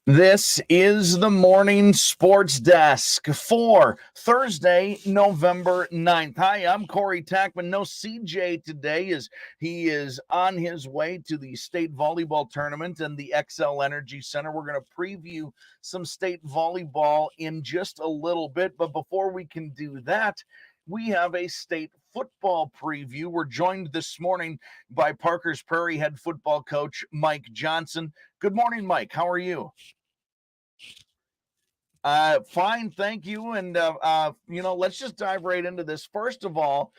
This is the Morning Sports Desk for Thursday, November 9th. Hi, I'm Corey Tackman. No CJ today as he is on his way to the state volleyball tournament and the XL Energy Center. We're going to preview some state volleyball in just a little bit, but before we can do that, we have a state football preview. We're joined this morning by Parker's Prairie head football coach Mike Johnson. Good morning, Mike. How are you? Fine, thank you. And, let's just dive right into this. First of all,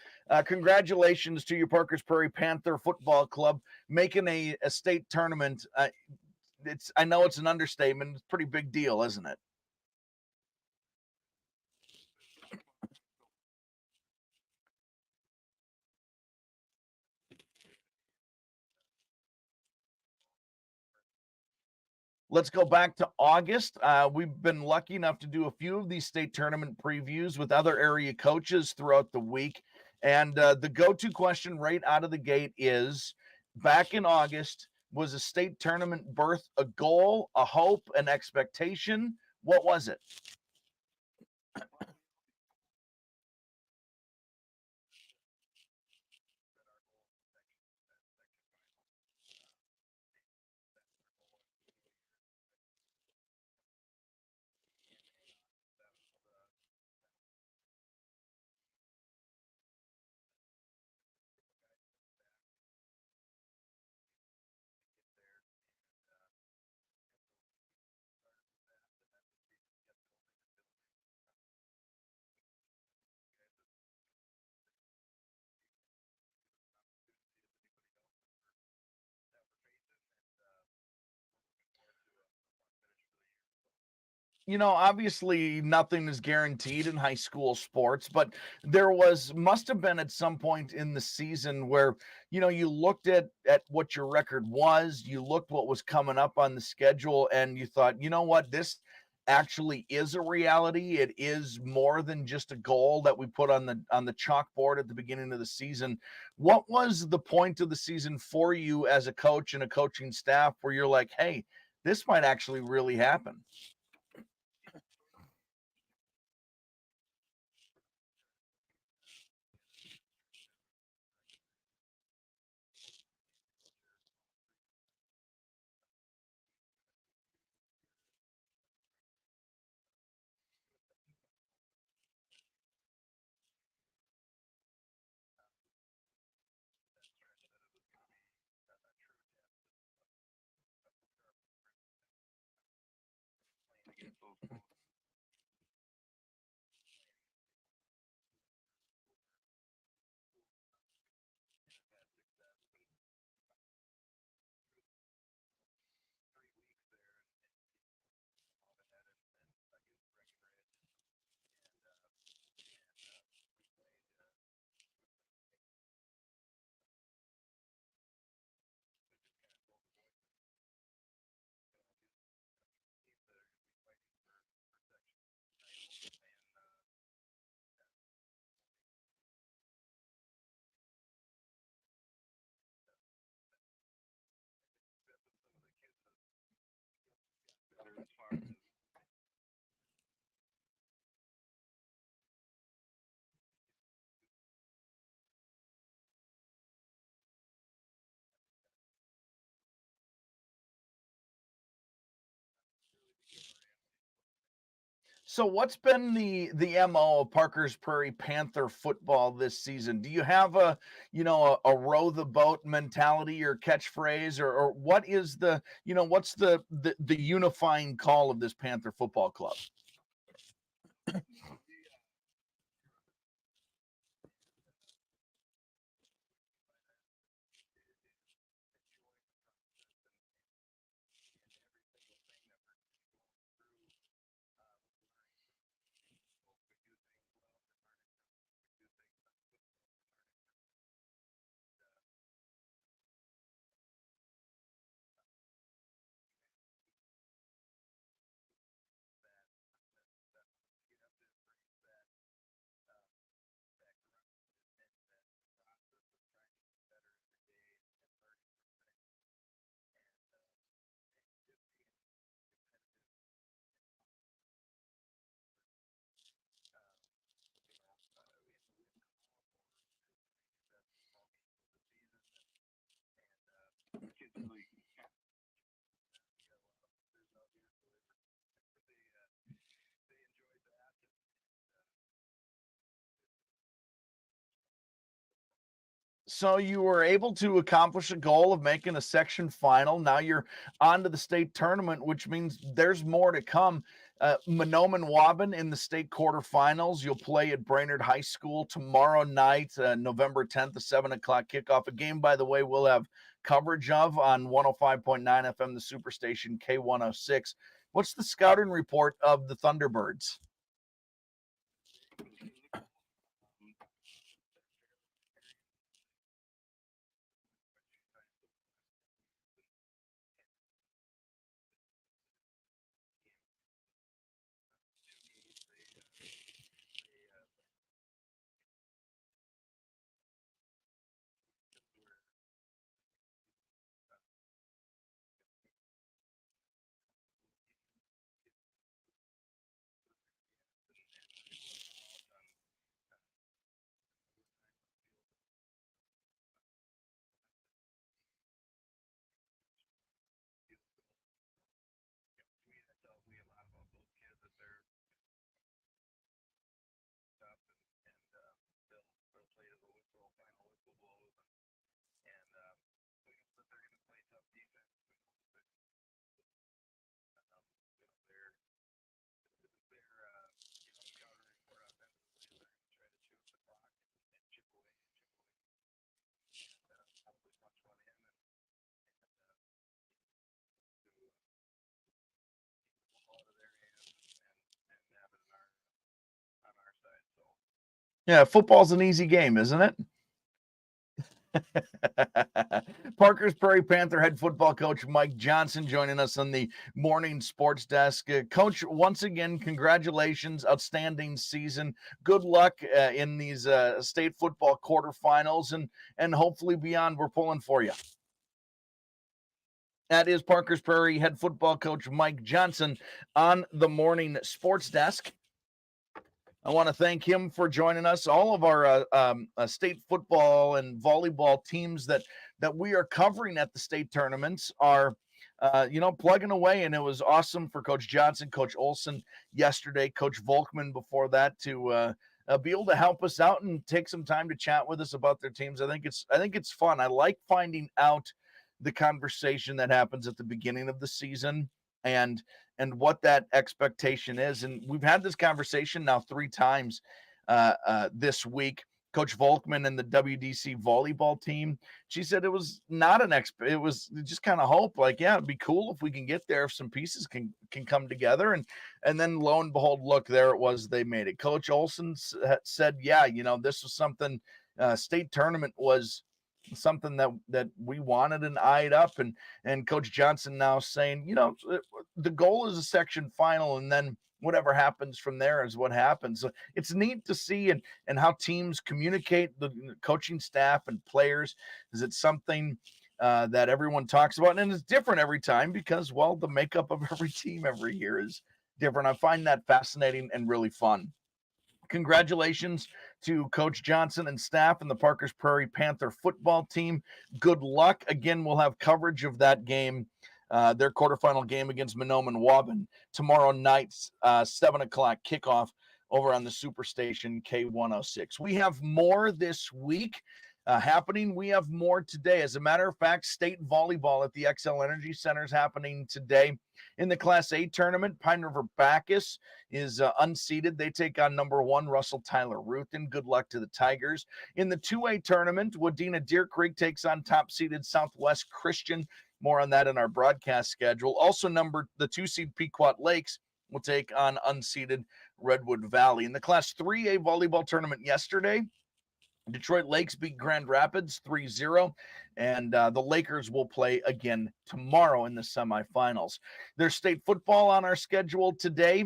congratulations to your Parker's Prairie Panther Football Club making a state tournament. I know it's an understatement. It's a pretty big deal, isn't it? Let's go back to August. We've been lucky enough to do a few of these state tournament previews with other area coaches throughout the week. And the go-to question right out of the gate is, back in August, was a state tournament birth a goal, a hope, an expectation? What was it? Obviously nothing is guaranteed in high school sports, but must have been at some point in the season where, you looked at what your record was, you looked what was coming up on the schedule, and you thought, you know what, this actually is a reality. It is more than just a goal that we put on the chalkboard at the beginning of the season. What was the point of the season for you as a coach and a coaching staff where you're like, hey, this might actually really happen? So what's been the MO of Parker's Prairie Panther football this season? Do you have a row the boat mentality or catchphrase, or what is what's the unifying call of this Panther football club? So you were able to accomplish a goal of making a section final. Now you're on to the state tournament, which means there's more to come. Mahnomen-Waban in the state quarterfinals. You'll play at Brainerd High School tomorrow night, November 10th, a 7 o'clock kickoff. A game, by the way, we'll have coverage of on 105.9 FM, the Superstation K106. What's the scouting report of the Thunderbirds? Yeah, football's an easy game, isn't it? Parker's Prairie Panther head football coach Mike Johnson joining us on the morning sports desk. Coach, once again, congratulations, outstanding season. Good luck in these state football quarterfinals and hopefully beyond. We're pulling for you. That is Parker's Prairie head football coach Mike Johnson on the morning sports desk. I want to thank him for joining us. All of our state football and volleyball teams that we are covering at the state tournaments are, plugging away. And it was awesome for Coach Johnson, Coach Olson yesterday, Coach Volkman before that to be able to help us out and take some time to chat with us about their teams. I think it's fun. I like finding out the conversation that happens at the beginning of the season and what that expectation is. And we've had this conversation now 3 times this week. Coach Volkman and the WDC volleyball team, she said it was not it was just kind of hope, like, yeah, it'd be cool if we can get there, if some pieces can come together. And then lo and behold, look, there it was, they made it. Coach Olson said, yeah, this was something, state tournament was something that we wanted and eyed up, and Coach Johnson now saying, the goal is a section final, and then whatever happens from there is what happens. So it's neat to see and how teams communicate, the coaching staff and players. Is it something that everyone talks about, and it's different every time because, well, the makeup of every team every year is different. I find that fascinating and really fun. Congratulations to Coach Johnson and staff and the Parker's Prairie Panther football team. Good luck. Again, we'll have coverage of that game, their quarterfinal game against Mahnomen-Waban tomorrow night, 7 o'clock kickoff over on the Superstation K106. We have more this week happening. We have more today. As a matter of fact, state volleyball at the XL Energy Center is happening today. In the Class A tournament, Pine River Bacchus is unseeded. They take on number 1 Russell Tyler Ruthin. Good luck to the Tigers. In the 2A tournament, Wadena Deer Creek takes on top-seeded Southwest Christian. More on that in our broadcast schedule. Also, the 2-seed Pequot Lakes will take on unseeded Redwood Valley. In the Class 3A volleyball tournament yesterday, Detroit Lakes beat Grand Rapids 3-0, and the Lakers will play again tomorrow in the semifinals. There's state football on our schedule today.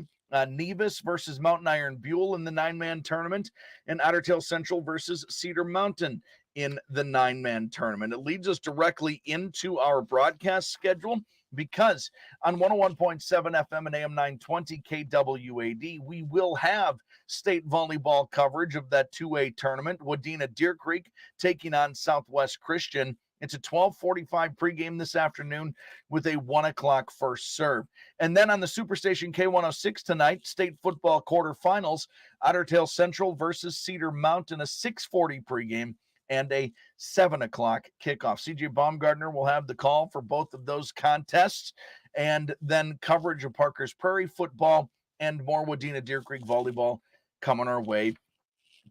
Nevis versus Mountain Iron Buell in the 9-man tournament, and Ottertail Central versus Cedar Mountain in the 9-man tournament. It leads us directly into our broadcast schedule because on 101.7 FM and AM 920 KWAD, we will have state volleyball coverage of that 2A tournament. Wadena Deer Creek taking on Southwest Christian. It's a 12:45 pregame this afternoon with a 1 o'clock first serve. And then on the Superstation K106 tonight, state football quarterfinals, Ottertail Central versus Cedar Mountain, a 6:40 pregame. and a 7 o'clock kickoff. CJ Baumgartner will have the call for both of those contests, and then coverage of Parker's Prairie football and more Wadena Deer Creek volleyball coming our way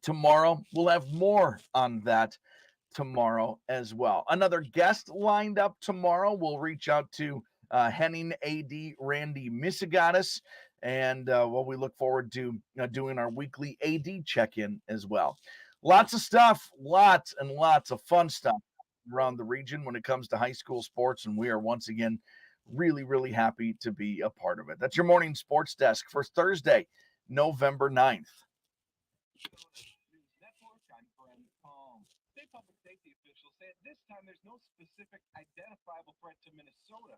tomorrow. We'll have more on that tomorrow as well. Another guest lined up tomorrow. We'll reach out to Henning AD Randy Misigatis, and we look forward to doing our weekly AD check-in as well. Lots of stuff, lots and lots of fun stuff around the region when it comes to high school sports, and we are once again really, really happy to be a part of it. That's your morning sports desk for Thursday, November 9th. State public safety officials say at this time there's no specific identifiable threat to Minnesota.